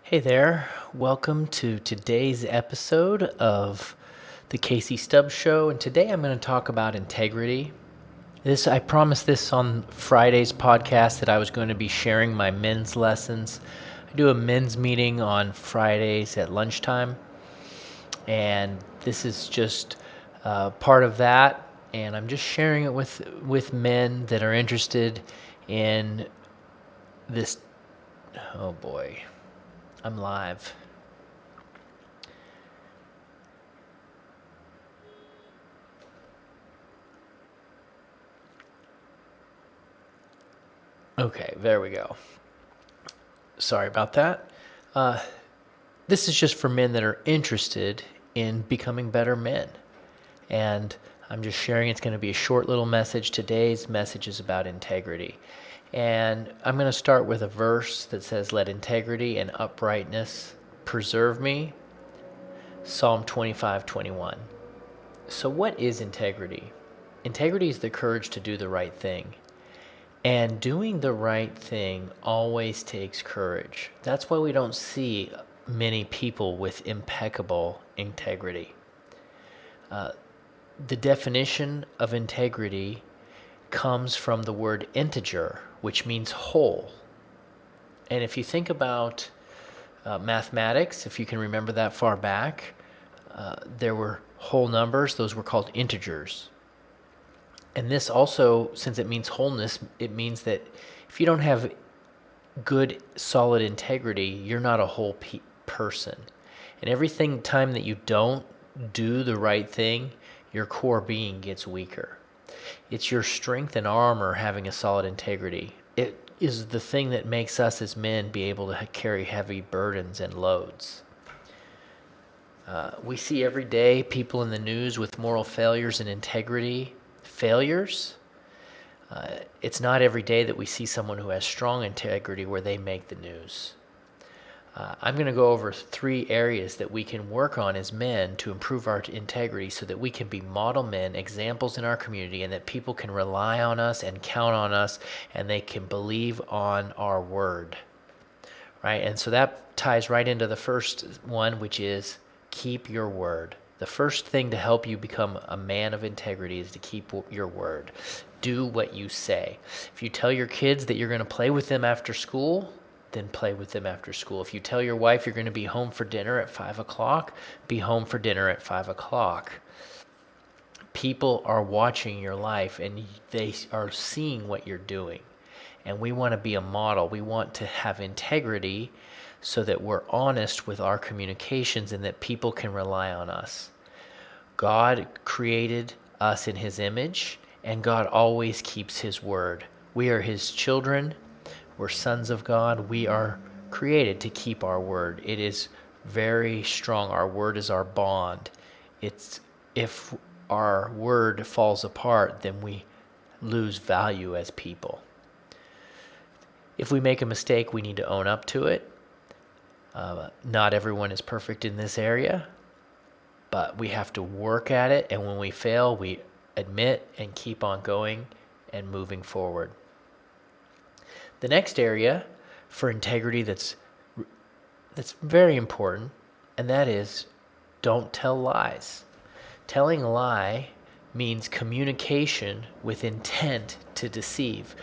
Hey there, welcome to today's episode of the Casey Stubbs Show, and today I'm going to talk about integrity. I promised this on Friday's podcast that I was going to be sharing my men's lessons. I do a men's meeting on Fridays at lunchtime, and this is just part of that. And I'm just sharing it with men that are interested in this. Oh boy, I'm live. Okay, there we go. Sorry about that. This is just for men that are interested in becoming better men. And I'm just sharing it's going to be a short little message. Today's message is about integrity. And I'm going to start with a verse that says, "Let integrity and uprightness preserve me." Psalm 25:21. So, what is integrity? Integrity is the courage to do the right thing. And doing the right thing always takes courage. That's why we don't see many people with impeccable integrity. The definition of integrity comes from the word integer, which means whole. And if you think about mathematics, if you can remember that far back, there were whole numbers, those were called integers. And this also, since it means wholeness, it means that if you don't have good, solid integrity, you're not a whole person. And everything time that you don't do the right thing, your core being gets weaker. It's your strength and armor having a solid integrity. It is the thing that makes us as men be able to carry heavy burdens and loads. We see every day people in the news with moral failures and integrity failures. It's not every day that we see someone who has strong integrity where they make the news. I'm going to go over 3 areas that we can work on as men to improve our integrity so that we can be model men, examples in our community, and that people can rely on us and count on us and they can believe on our word. Right? And so that ties right into the first one, which is keep your word. The first thing to help you become a man of integrity is to keep your word. Do what you say. If you tell your kids that you're going to play with them after school, then play with them after school. If you tell your wife you're going to be home for dinner at 5 o'clock, be home for dinner at 5 o'clock. People are watching your life and they are seeing what you're doing. And we want to be a model. We want to have integrity so that we're honest with our communications and that people can rely on us. God created us in his image, and God always keeps his word. We are his children. We're sons of God. We are created to keep our word. It is very strong. Our word is our bond. If our word falls apart, then we lose value as people. If we make a mistake, we need to own up to it. Not everyone is perfect in this area, but we have to work at it. And when we fail, we admit and keep on going and moving forward. The next area for integrity that's very important, and that is don't tell lies. Telling a lie means communication with intent to deceive.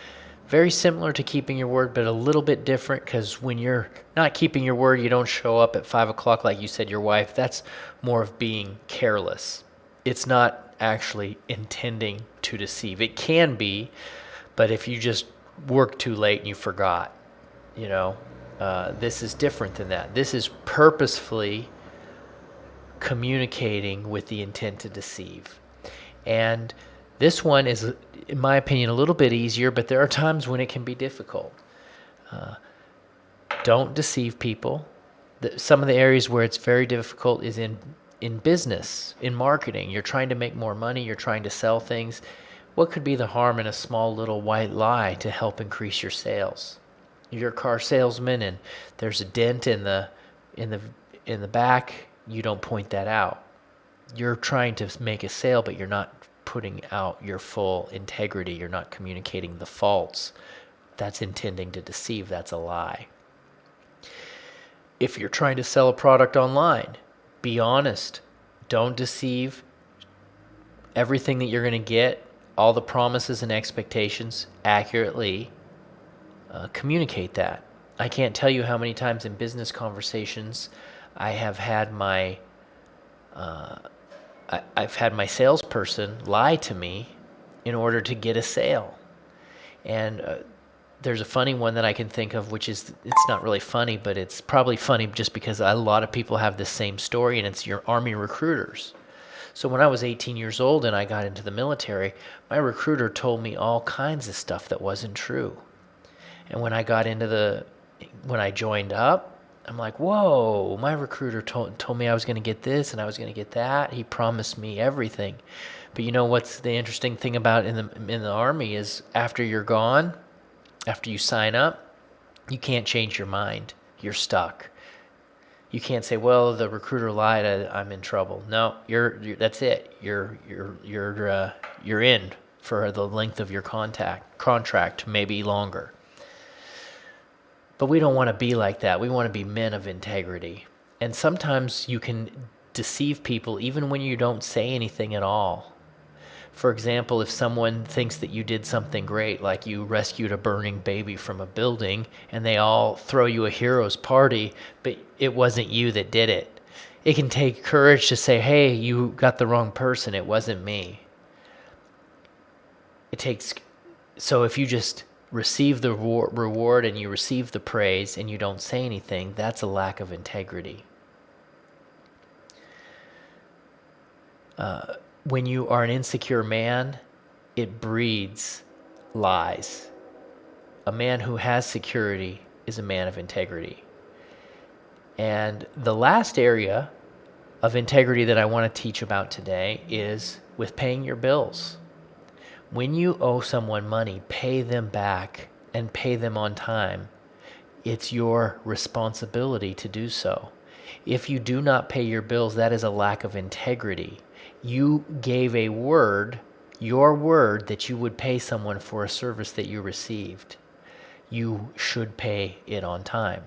Very similar to keeping your word, but a little bit different, because when you're not keeping your word, you don't show up at 5 o'clock like you said your wife. That's more of being careless. It's not actually intending to deceive. It can be, but if you just worked too late and you forgot, this is different than that. This is purposefully communicating with the intent to deceive. And this one is, in my opinion, a little bit easier, but there are times when it can be difficult. Don't deceive people. Some of the areas where it's very difficult is in business, in marketing. You're trying to make more money. You're trying to sell things. What could be the harm in a small little white lie to help increase your sales? You're a car salesman and there's a dent in the back. You don't point that out. You're trying to make a sale, but you're not putting out your full integrity. You're not communicating the faults. That's intending to deceive. That's a lie. If you're trying to sell a product online, be honest. Don't deceive. Everything that you're going to get, all the promises and expectations, accurately communicate that. I can't tell you how many times in business conversations I have had I've had my salesperson lie to me in order to get a sale. And there's a funny one that I can think of, which is, it's not really funny, but it's probably funny just because a lot of people have the same story, and it's your Army recruiters. So when I was 18 years old and I got into the military, my recruiter told me all kinds of stuff that wasn't true. And when I joined up, I'm like, whoa, my recruiter told me I was going to get this and I was going to get that. He promised me everything. But you know what's the interesting thing about in the Army is after you're gone, after you sign up, you can't change your mind. You're stuck. You can't say, well, the recruiter lied, I'm in trouble. No, that's it. You're in for the length of your contract, maybe longer. But we don't want to be like that. We want to be men of integrity. And sometimes you can deceive people even when you don't say anything at all. For example, if someone thinks that you did something great, like you rescued a burning baby from a building, and they all throw you a hero's party, but it wasn't you that did it. It can take courage to say, hey, you got the wrong person. It wasn't me. So if you just receive the reward and you receive the praise and you don't say anything, that's a lack of integrity. When you are an insecure man, it breeds lies. A man who has security is a man of integrity. And the last area of integrity that I want to teach about today is with paying your bills. When you owe someone money, pay them back and pay them on time. It's your responsibility to do so. If you do not pay your bills, that is a lack of integrity. You gave a word, your word, that you would pay someone for a service that you received. You should pay it on time.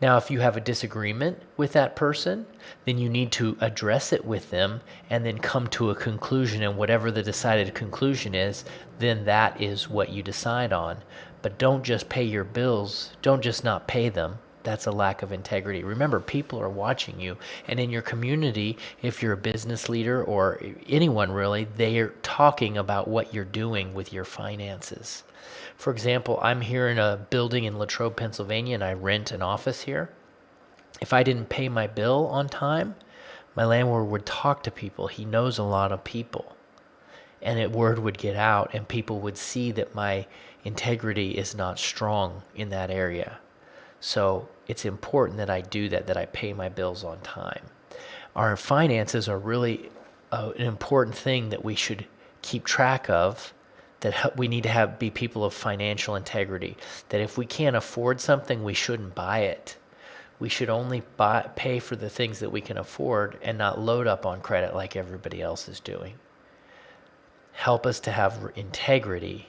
Now, if you have a disagreement with that person, then you need to address it with them and then come to a conclusion, and whatever the decided conclusion is, then that is what you decide on. But don't just pay your bills. Don't just not pay them. That's a lack of integrity. Remember, people are watching you. And in your community, if you're a business leader or anyone really, they are talking about what you're doing with your finances. For example, I'm here in a building in Latrobe, Pennsylvania, and I rent an office here. If I didn't pay my bill on time, my landlord would talk to people. He knows a lot of people. And word would get out, and people would see that my integrity is not strong in that area. So it's important that I do that I pay my bills on time. Our finances are really an important thing that we should keep track of, that we need to be people of financial integrity, that if we can't afford something, we shouldn't buy it. We should only pay for the things that we can afford and not load up on credit like everybody else is doing. Help us to have integrity.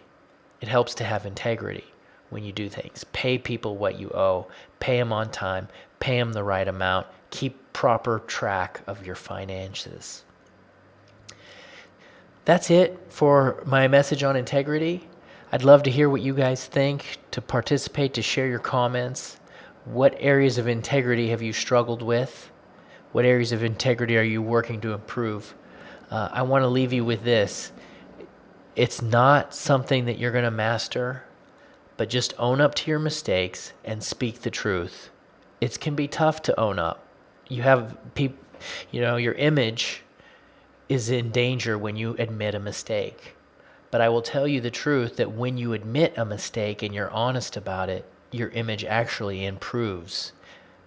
It helps to have integrity when you do things. Pay people what you owe. Pay them on time. Pay them the right amount. Keep proper track of your finances. That's it for my message on integrity. I'd love to hear what you guys think, to participate, to share your comments. What areas of integrity have you struggled with? What areas of integrity are you working to improve? I want to leave you with this. It's not something that you're going to master, but just own up to your mistakes and speak the truth. It can be tough to own up. You have people, your image is in danger when you admit a mistake. But I will tell you the truth that when you admit a mistake and you're honest about it, your image actually improves.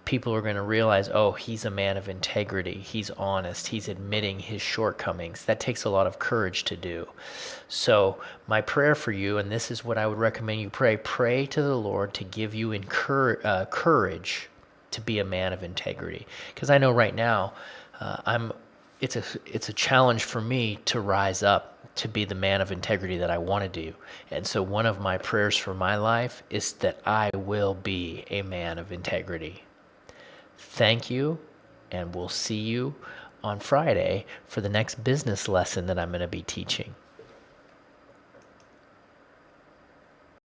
People are going to realize, oh, he's a man of integrity. He's honest. He's admitting his shortcomings. That takes a lot of courage to do. So my prayer for you, and this is what I would recommend you pray to the Lord to give you courage to be a man of integrity. Because I know right now, it's a challenge for me to rise up to be the man of integrity that I want to do. And so one of my prayers for my life is that I will be a man of integrity. Thank you, and we'll see you on Friday for the next business lesson that I'm going to be teaching.